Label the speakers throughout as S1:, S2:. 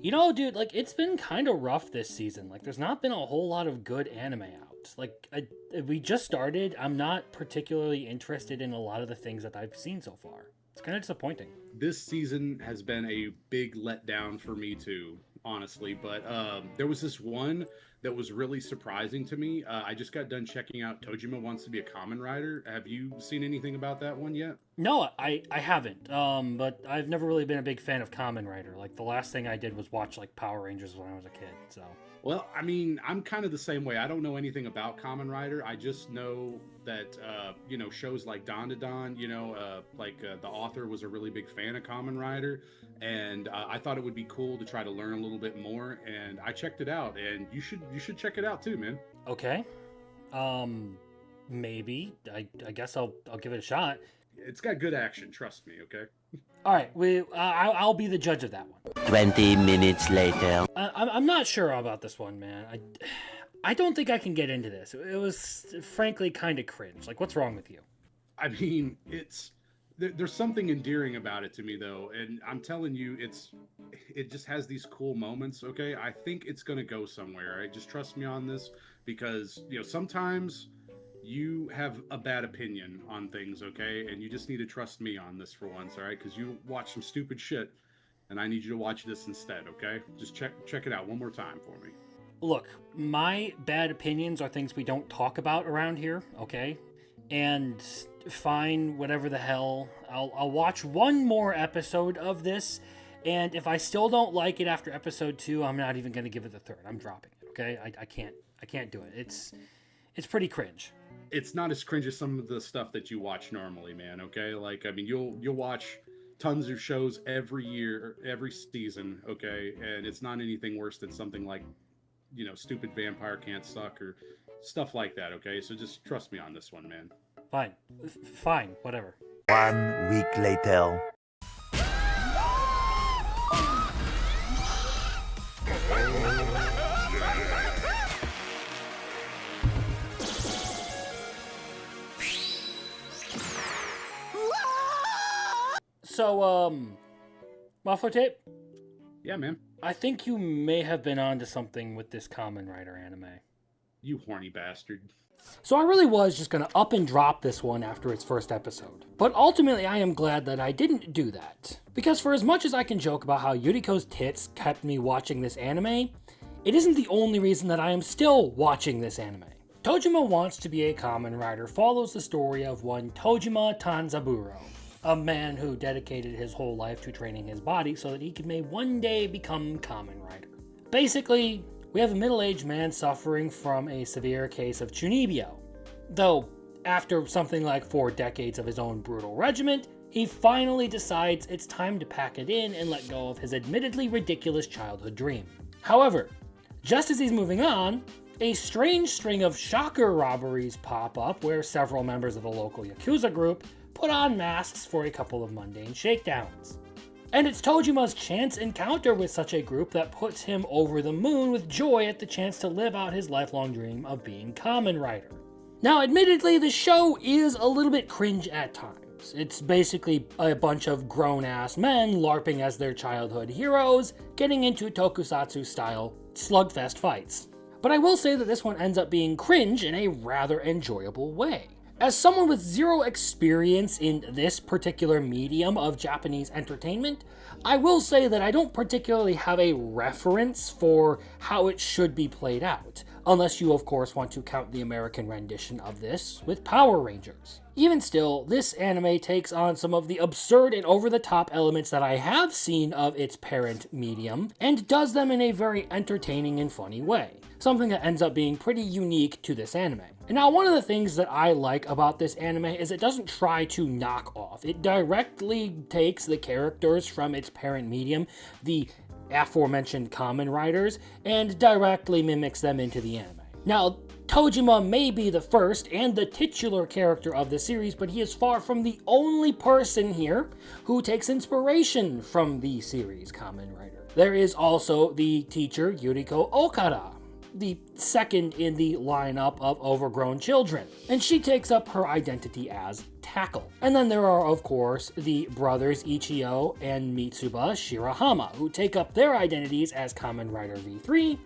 S1: You know, dude, like, it's been kind of rough this season. Like, there's not been a whole lot of good anime out. Like, we just started. I'm not particularly interested in a lot of the things that I've seen so far. It's kind of disappointing.
S2: This season has been a big letdown for me too, honestly. But there was this one that was really surprising to me. I just got done checking out Tojima Wants to Be a Kamen Rider. Have you seen anything about that one yet?
S1: No, I haven't. But I've never really been a big fan of Kamen Rider. Like, the last thing I did was watch, like, Power Rangers when I was a kid, so.
S2: Well, I mean, I'm kind of the same way. I don't know anything about Kamen Rider. I just know that shows like Don to Don. The author was a really big fan of Kamen Rider, and I thought it would be cool to try to learn a little bit more. And I checked it out, and you should check it out too, man.
S1: Okay. Maybe. I guess I'll give it a shot.
S2: It's got good action, trust me. Okay.
S1: All right, I'll be the judge of that one.
S3: 20 minutes later.
S1: I'm not sure about this one, man. I don't think I can get into this. It was frankly kind of cringe. Like, what's wrong with you?
S2: I mean, there's something endearing about it to me though, and I'm telling you, it just has these cool moments. Okay, I think it's gonna go somewhere. Right? Just trust me on this, because sometimes you have a bad opinion on things, okay, and you just need to trust me on this for once, all right? Because you watch some stupid shit, and I need you to watch this instead, okay? Just check it out one more time for me.
S1: Look, my bad opinions are things we don't talk about around here, okay? And fine, whatever the hell. I'll watch one more episode of this, and if I still don't like it after episode 2, I'm not even going to give it the third. I'm dropping it, okay? I can't do it. It's pretty cringe.
S2: It's not as cringe as some of the stuff that you watch normally, man, okay? Like, I mean, you'll watch tons of shows every year, every season, okay? And it's not anything worse than something like, Stupid Vampire Can't Suck or stuff like that, okay? So just trust me on this one, man.
S1: Fine, whatever.
S3: 1 week later.
S1: So, Muffler Tape?
S2: Yeah, man.
S1: I think you may have been onto something with this Kamen Rider anime.
S2: You horny bastard.
S1: So I really was just going to up and drop this one after its first episode. But ultimately I am glad that I didn't do that. Because for as much as I can joke about how Yuriko's tits kept me watching this anime, it isn't the only reason that I am still watching this anime. Tojima Wants to Be a Kamen Rider follows the story of one Tojima Tanzaburo, a man who dedicated his whole life to training his body so that he could may one day become Kamen Rider. Basically, we have a middle-aged man suffering from a severe case of chunibyo. Though, after something like 4 decades of his own brutal regiment, he finally decides it's time to pack it in and let go of his admittedly ridiculous childhood dream. However, just as he's moving on, a strange string of shocker robberies pop up where several members of the local Yakuza group put on masks for a couple of mundane shakedowns. And it's Tojima's chance encounter with such a group that puts him over the moon with joy at the chance to live out his lifelong dream of being Kamen Rider. Now, admittedly, the show is a little bit cringe at times. It's basically a bunch of grown-ass men LARPing as their childhood heroes, getting into tokusatsu-style slugfest fights. But I will say that this one ends up being cringe in a rather enjoyable way. As someone with zero experience in this particular medium of Japanese entertainment, I will say that I don't particularly have a reference for how it should be played out, unless you of course want to count the American rendition of this with Power Rangers. Even still, this anime takes on some of the absurd and over-the-top elements that I have seen of its parent medium, and does them in a very entertaining and funny way, something that ends up being pretty unique to this anime. And now, one of the things that I like about this anime is it doesn't try to knock off. It directly takes the characters from its parent medium, the aforementioned Kamen Riders, and directly mimics them into the anime. Now, Tojima may be the first and the titular character of the series, but he is far from the only person here who takes inspiration from the series Kamen Rider. There is also the teacher Yuriko Okada, the second in the lineup of overgrown children, and she takes up her identity as Tackle. And then there are, of course, the brothers Ichio and Mitsuba Shirahama, who take up their identities as Kamen Rider V3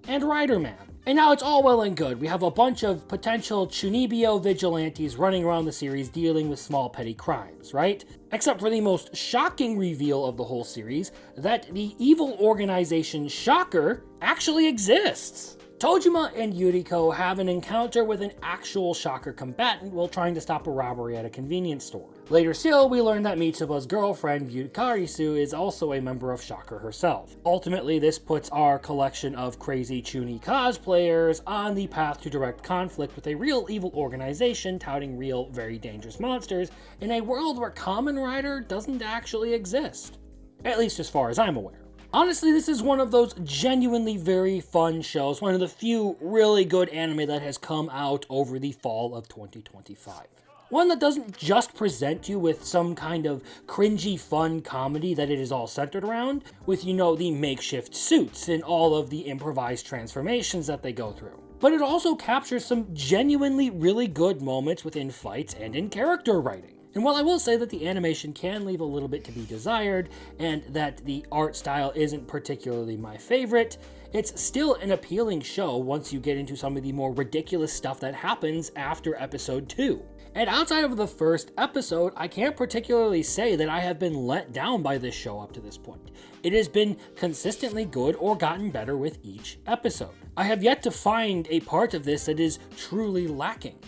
S1: and Rider Man. And now it's all well and good. We have a bunch of potential Chunibyo vigilantes running around the series dealing with small petty crimes, right? Except for the most shocking reveal of the whole series, that the evil organization Shocker actually exists. Tojima and Yuriko have an encounter with an actual Shocker combatant while trying to stop a robbery at a convenience store. Later still, we learn that Mitsuba's girlfriend, Yukarisu, is also a member of Shocker herself. Ultimately, this puts our collection of crazy Chuni cosplayers on the path to direct conflict with a real evil organization touting real, very dangerous monsters in a world where Kamen Rider doesn't actually exist. At least as far as I'm aware. Honestly, this is one of those genuinely very fun shows, one of the few really good anime that has come out over the fall of 2025. One that doesn't just present you with some kind of cringy fun comedy that it is all centered around, with, you know, the makeshift suits and all of the improvised transformations that they go through. But it also captures some genuinely really good moments within fights and in character writing. And while I will say that the animation can leave a little bit to be desired, and that the art style isn't particularly my favorite, it's still an appealing show once you get into some of the more ridiculous stuff that happens after episode 2. And outside of the first episode, I can't particularly say that I have been let down by this show up to this point. It has been consistently good or gotten better with each episode. I have yet to find a part of this that is truly lacking.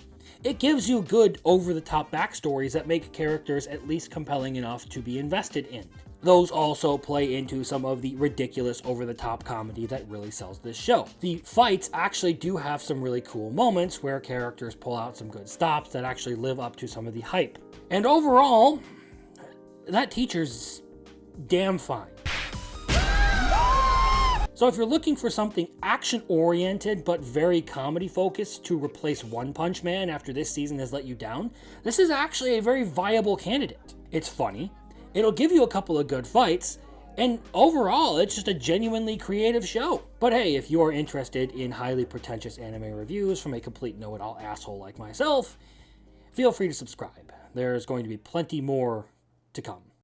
S1: It gives you good over-the-top backstories that make characters at least compelling enough to be invested in. Those also play into some of the ridiculous over-the-top comedy that really sells this show. The fights actually do have some really cool moments where characters pull out some good stops that actually live up to some of the hype. And overall, that teacher's damn fine. So if you're looking for something action-oriented but very comedy-focused to replace One Punch Man after this season has let you down, this is actually a very viable candidate. It's funny, it'll give you a couple of good fights, and overall, it's just a genuinely creative show. But hey, if you are interested in highly pretentious anime reviews from a complete know-it-all asshole like myself, feel free to subscribe. There's going to be plenty more to come.